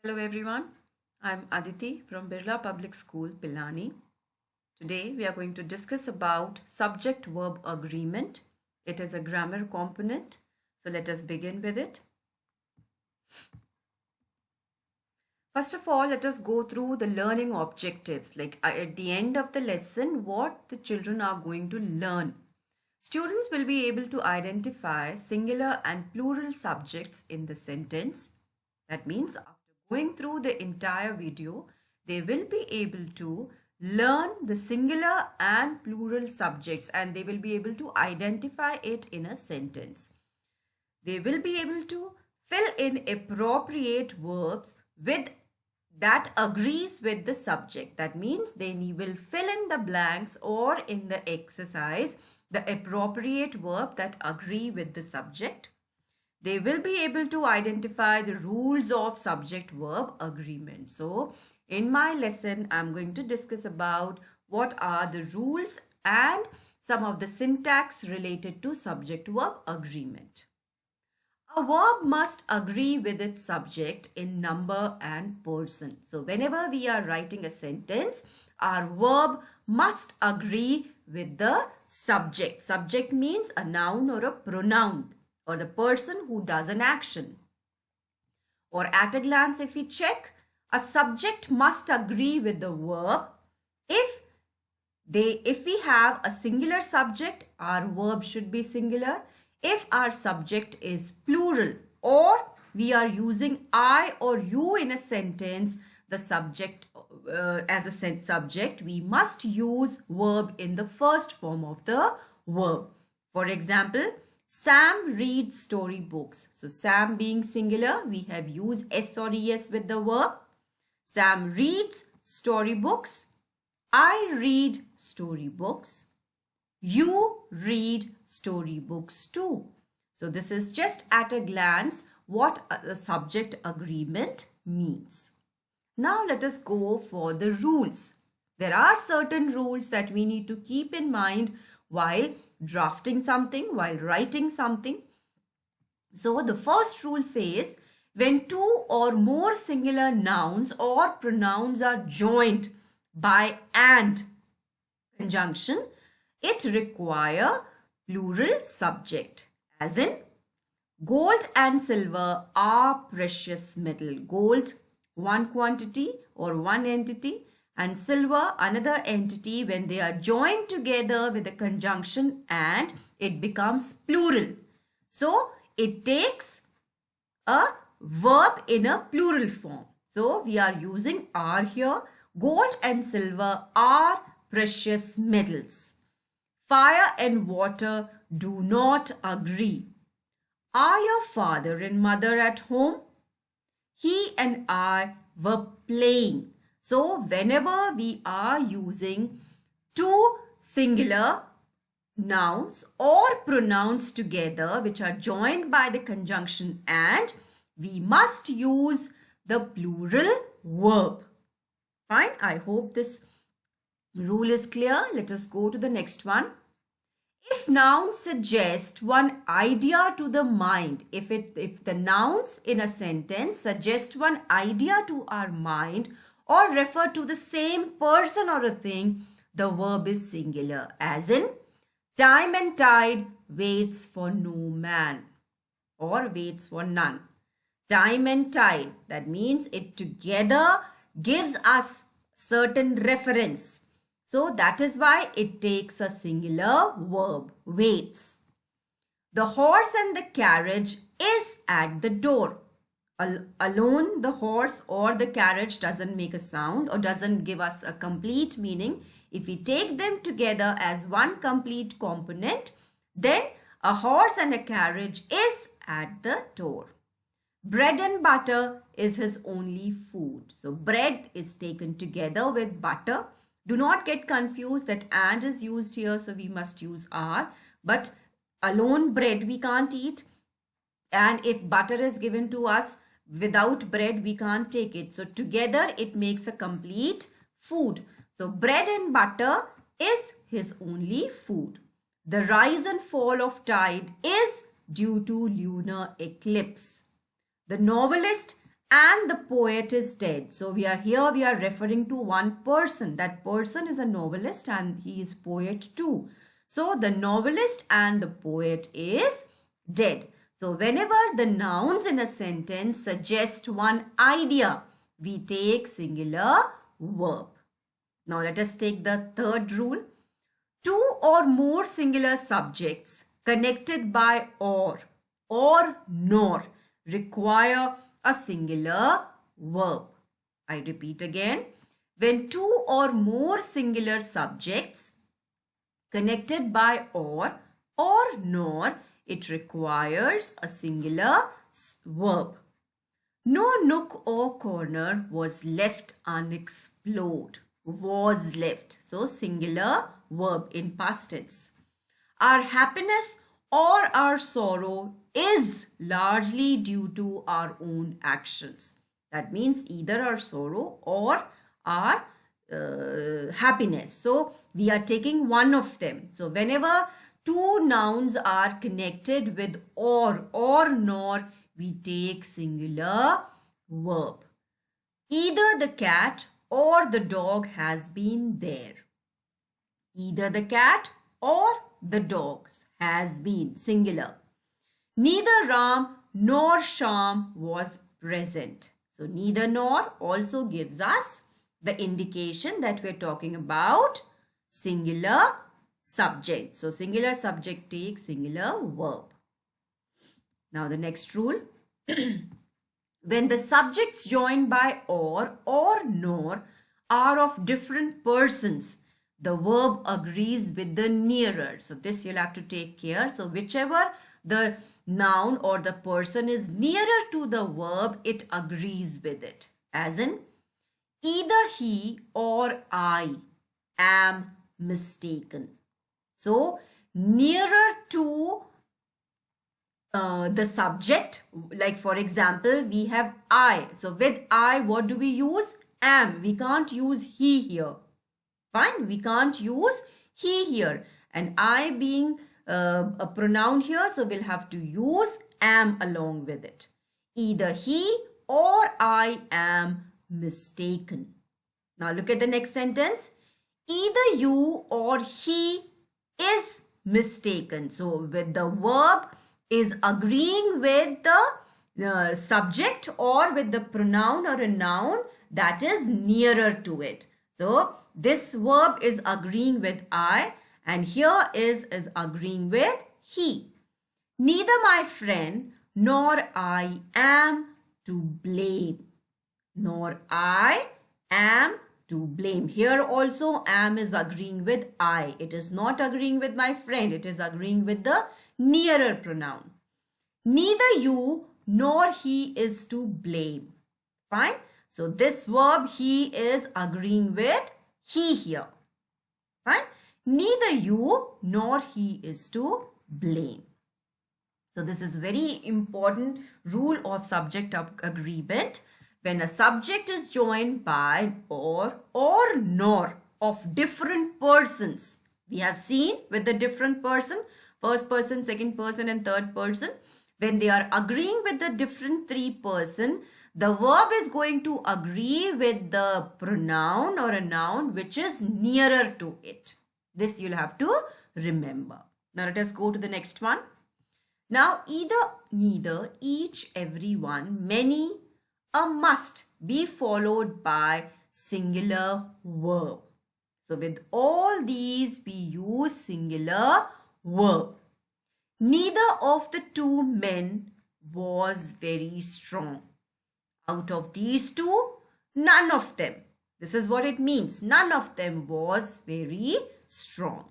Hello everyone, I'm Aditi from Birla Public School, Pilani. Today we are going to discuss about subject-verb agreement. It is a grammar component, so let us begin with it. First of all, let us go through the learning objectives, like at the end of the lesson, what the children are going to learn. Students will be able to identify singular and plural subjects in the sentence. That means after going through the entire video, they will be able to learn the singular and plural subjects and they will be able to identify it in a sentence. They will be able to fill in appropriate verbs with that agrees with the subject. That means they will fill in the blanks or in the exercise the appropriate verb that agree with the subject. They will be able to identify the rules of subject-verb agreement. So, in my lesson, I'm going to discuss about what are the rules and some of the syntax related to subject-verb agreement. A verb must agree with its subject in number and person. So, whenever we are writing a sentence, our verb must agree with the subject. Subject means a noun or a pronoun, or the person who does an action. Or at a glance, if we check, a subject must agree with the verb. If we have a singular subject, our verb should be singular. If our subject is plural or we are using I or you in a sentence, the subject as a subject, we must use verb in the first form of the verb. For example, Sam reads storybooks. So Sam being singular, we have used S or ES with the verb. Sam reads storybooks. I read storybooks. You read storybooks too. So this is just at a glance what the subject agreement means. Now let us go for the rules. There are certain rules that we need to keep in mind while drafting something, while writing something. So the first rule says, when two or more singular nouns or pronouns are joined by and conjunction, it require plural subject, as in gold and silver are precious metal. Gold, one quantity or one entity, and silver, another entity. When they are joined together with a conjunction and, it becomes plural. So it takes a verb in a plural form. So we are using are here. Gold and silver are precious metals. Fire and water do not agree. Are your father and mother at home? He and I were playing. So whenever we are using two singular nouns or pronouns together which are joined by the conjunction and, we must use the plural verb. Fine, I hope this rule is clear. Let us go to the next one. If nouns suggest one idea to the mind, if the nouns in a sentence suggest one idea to our mind or refer to the same person or a thing, the verb is singular, as in time and tide waits for no man or waits for none. Time and tide, that means it together gives us certain reference. So that is why it takes a singular verb, waits. The horse and the carriage is at the door. Alone the horse or the carriage doesn't make a sound or doesn't give us a complete meaning. If we take them together as one complete component, then a horse and a carriage is at the door. Bread and butter is his only food. So bread is taken together with butter. Do not get confused that and is used here, so we must use are. But alone bread we can't eat. And if butter is given to us without bread, we can't take it. So together it makes a complete food. So bread and butter is his only food. The rise and fall of tide is due to lunar eclipse. The novelist and the poet is dead. So we are referring to one person. That person is a novelist and he is poet too. So the novelist and the poet is dead. So whenever the nouns in a sentence suggest one idea, we take singular verb. Now let us take the third rule. Two or more singular subjects connected by or nor require a singular verb. I repeat again. When two or more singular subjects connected by or nor, it requires a singular verb. No nook or corner was left unexplored. Was left. So singular verb in past tense. Our happiness or our sorrow is largely due to our own actions. That means either our sorrow or our happiness. So we are taking one of them. So whenever two nouns are connected with or nor, we take singular verb. Either the cat or the dog has been there. Either the cat or the dog has been, singular. Neither Ram nor Sham was present. So neither nor also gives us the indication that we're talking about singular subject. So singular subject takes singular verb. Now the next rule. When the subjects joined by or nor are of different persons, the verb agrees with the nearer. So this you'll have to take care. So whichever the noun or the person is nearer to the verb, it agrees with it. As in, either he or I am mistaken. So nearer to the subject, like for example, we have I. So with I, what do we use? Am. We can't use he here. Fine, we can't use he here. And I being a pronoun here, so we'll have to use am along with it. Either he or I am mistaken. Now look at the next sentence. Either you or he is mistaken. So with the verb is agreeing with the subject or with the pronoun or a noun that is nearer to it. So this verb is agreeing with I and here is agreeing with he. Neither my friend nor I am to blame. Nor I am to blame. Here also am is agreeing with I. It is not agreeing with my friend. It is agreeing with the nearer pronoun. Neither you nor he is to blame. Fine. So this verb he is agreeing with he here. Fine. Neither you nor he is to blame. So this is very important rule of subject agreement. When a subject is joined by or nor of different persons. We have seen with the different person, first person, second person and third person. When they are agreeing with the different three person, the verb is going to agree with the pronoun or a noun which is nearer to it. This you'll have to remember. Now let us go to the next one. Now either, neither, each, everyone, many, a must be followed by singular verb. So with all these we use singular verb. Neither of the two men was very strong. Out of these two, none of them. This is what it means. None of them was very strong.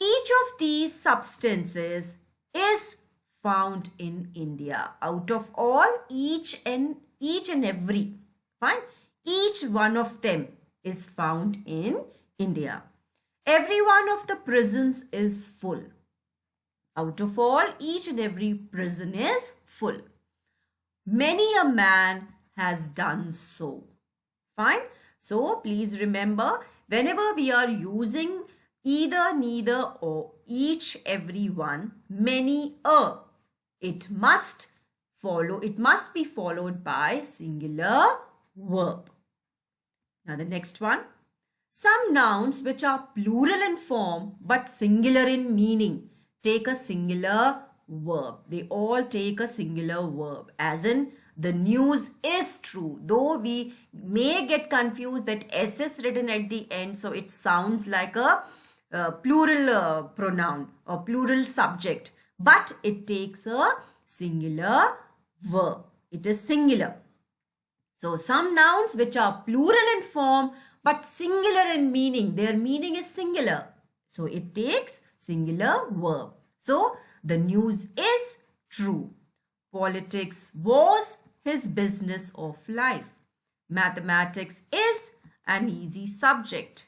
Each of these substances is found in India. Out of all, each and every. Fine. Each one of them is found in India. Every one of the prisons is full. Out of all, each and every prison is full. Many a man has done so. Fine. So please remember, whenever we are using either, neither or each, every one, many a, it must it must be followed by singular verb. Now the next one. Some nouns which are plural in form but singular in meaning take a singular verb. They all take a singular verb. As in, the news is true. Though we may get confused that S is written at the end, so it sounds like a plural pronoun or plural subject. But it takes a singular verb. It is singular. So some nouns which are plural in form but singular in meaning, their meaning is singular. So it takes singular verb. So the news is true. Politics was his business of life. Mathematics is an easy subject.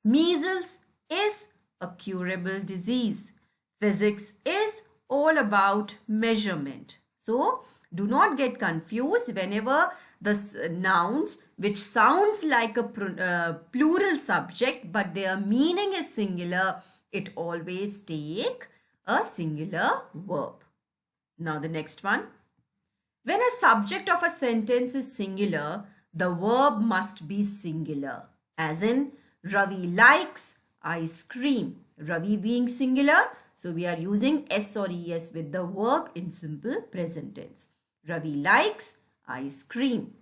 Measles is a curable disease. Physics is all about measurement. So do not get confused whenever the nouns which sounds like a plural subject but their meaning is singular, it always take a singular verb. Now the next one. When a subject of a sentence is singular, the verb must be singular. As in, Ravi likes ice cream. Ravi being singular, so we are using S or ES with the verb in simple present tense. Ravi likes ice cream.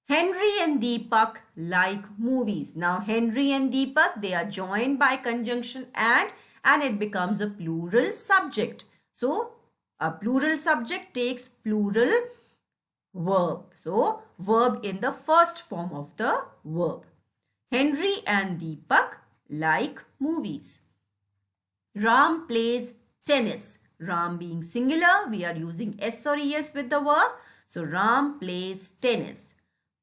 Henry and Deepak like movies. Now Henry and Deepak, they are joined by conjunction and it becomes a plural subject. So a plural subject takes plural verb. So verb in the first form of the verb. Henry and Deepak like movies. Ram plays tennis. Ram being singular, we are using S or ES with the verb. So Ram plays tennis.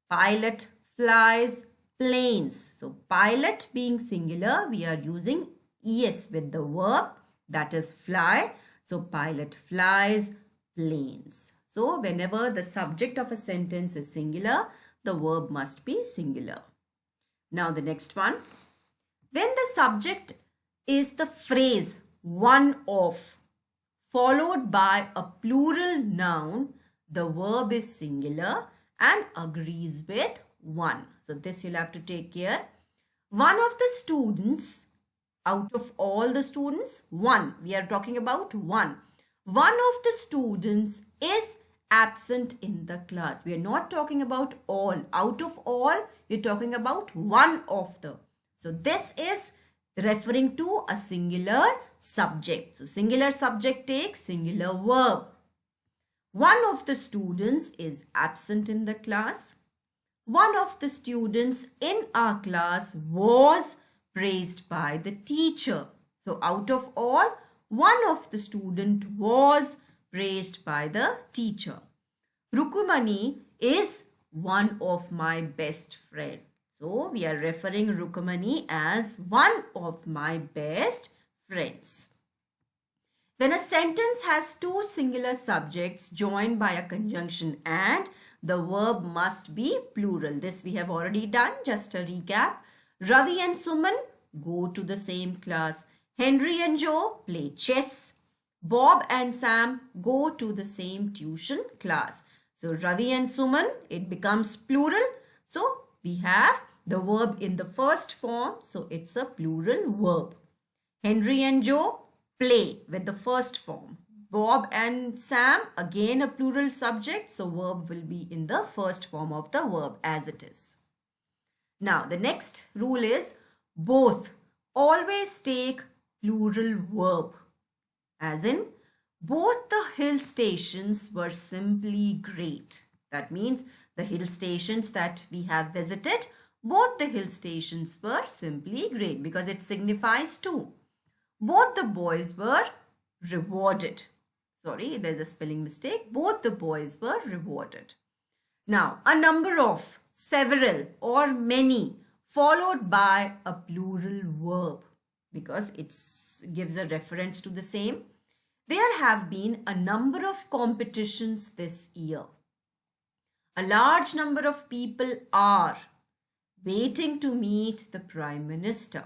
Pilot flies planes. So pilot being singular, we are using ES with the verb, that is fly. So pilot flies planes. So whenever the subject of a sentence is singular, the verb must be singular. Now the next one. When the subject is the phrase one of followed by a plural noun, the verb is singular and agrees with one. So this you'll have to take care. One of the students, out of all the students, one. We are talking about one. One of the students is absent in the class. We are not talking about all. Out of all, we are talking about one of the. So this is referring to a singular subject. So singular subject takes singular verb. One of the students is absent in the class. One of the students in our class was praised by the teacher. So out of all, one of the student was praised by the teacher. Rukumani is one of my best friend. So we are referring Rukumani as one of my best friends. When a sentence has two singular subjects joined by a conjunction and, the verb must be plural. This we have already done. Just a recap. Ravi and Suman go to the same class. Henry and Joe play chess. Bob and Sam go to the same tuition class. So Ravi and Suman, it becomes plural. So we have the verb in the first form. So it's a plural verb. Henry and Joe play with the first form. Bob and Sam, again a plural subject. So verb will be in the first form of the verb as it is. Now the next rule is both. Always take plural verb. As in, both the hill stations were simply great. That means the hill stations that we have visited, both the hill stations were simply great because it signifies two. Both the boys were rewarded. Sorry, there's a spelling mistake. Both the boys were rewarded. Now, a number of, several or many followed by a plural verb because it gives a reference to the same. There have been a number of competitions this year. A large number of people are waiting to meet the Prime Minister.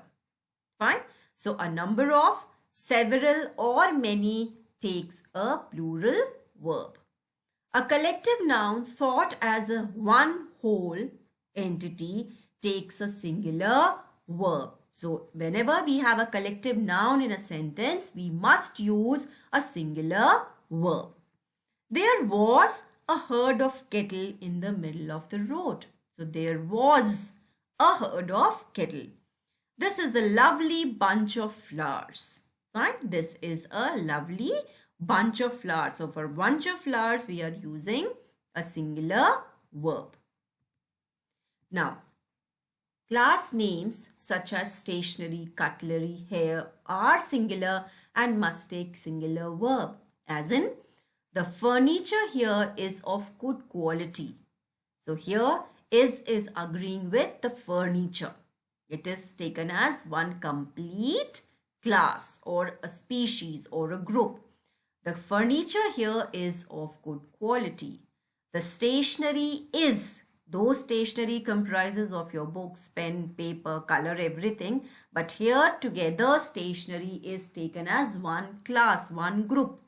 Fine. So a number of, several or many takes a plural verb. A collective noun thought as a one whole entity takes a singular verb. So whenever we have a collective noun in a sentence, we must use a singular verb. There was a herd of cattle in the middle of the road. So there was a herd of cattle. This is a lovely bunch of flowers. Fine. This is a lovely bunch of flowers. So for bunch of flowers, we are using a singular verb. Now, class names such as stationery, cutlery, hair are singular and must take singular verb. As in, the furniture here is of good quality. So here is agreeing with the furniture. It is taken as one complete class or a species or a group. The furniture here is of good quality. The stationery is, though stationery comprises of your books, pen, paper, color, everything. But here together stationery is taken as one class, one group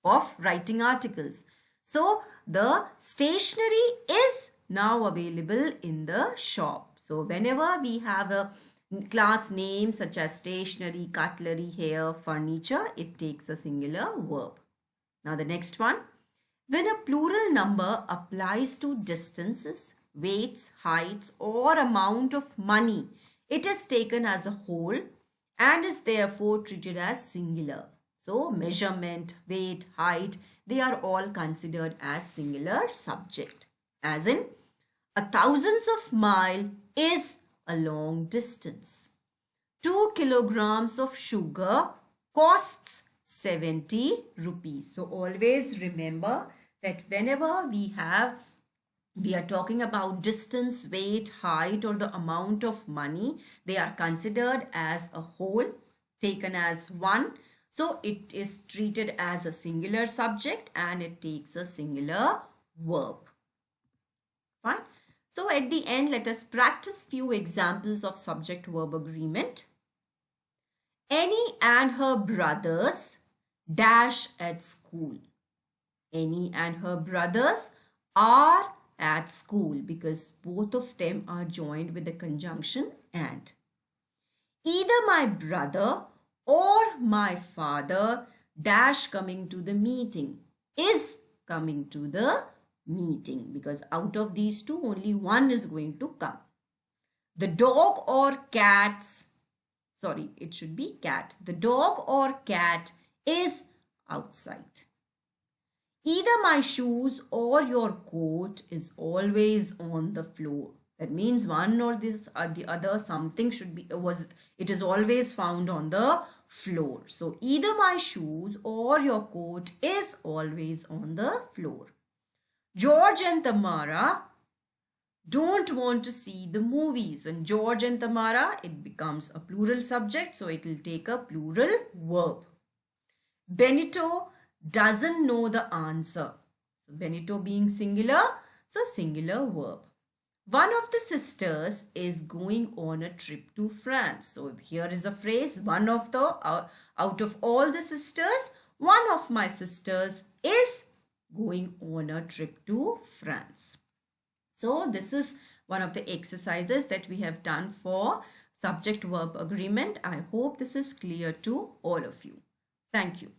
of writing articles. So the stationery is now available in the shop. So whenever we have a class name such as stationery, cutlery, hair, furniture, it takes a singular verb. Now the next one. When a plural number applies to distances, weights, heights or amount of money, it is taken as a whole and is therefore treated as singular. So measurement, weight, height, they are all considered as singular subject. As in, a thousands of mile is a long distance. 2 kilograms of sugar costs 70 rupees. So always remember that whenever we are talking about distance, weight, height or the amount of money, they are considered as a whole, taken as one. So it is treated as a singular subject and it takes a singular verb. Fine. So at the end, let us practice few examples of subject-verb agreement. Annie and her brothers dash at school. Annie and her brothers are at school because both of them are joined with the conjunction and. Either my brother or my father dash coming to the meeting, is coming to the meeting, because out of these two only one is going to come. The dog or cats, sorry, it should be cat. The dog or cat is outside. Either my shoes or your coat is always on the floor. That means one or this or the other, something should be, it is always found on the floor. So either my shoes or your coat is always on the floor. George and Tamara don't want to see the movies. And George and Tamara, it becomes a plural subject, so it will take a plural verb. Benito doesn't know the answer. So Benito being singular, so singular verb. One of the sisters is going on a trip to France. So here is a phrase, one of the, out of all the sisters, one of my sisters is going on a trip to France. So this is one of the exercises that we have done for subject-verb agreement. I hope this is clear to all of you. Thank you.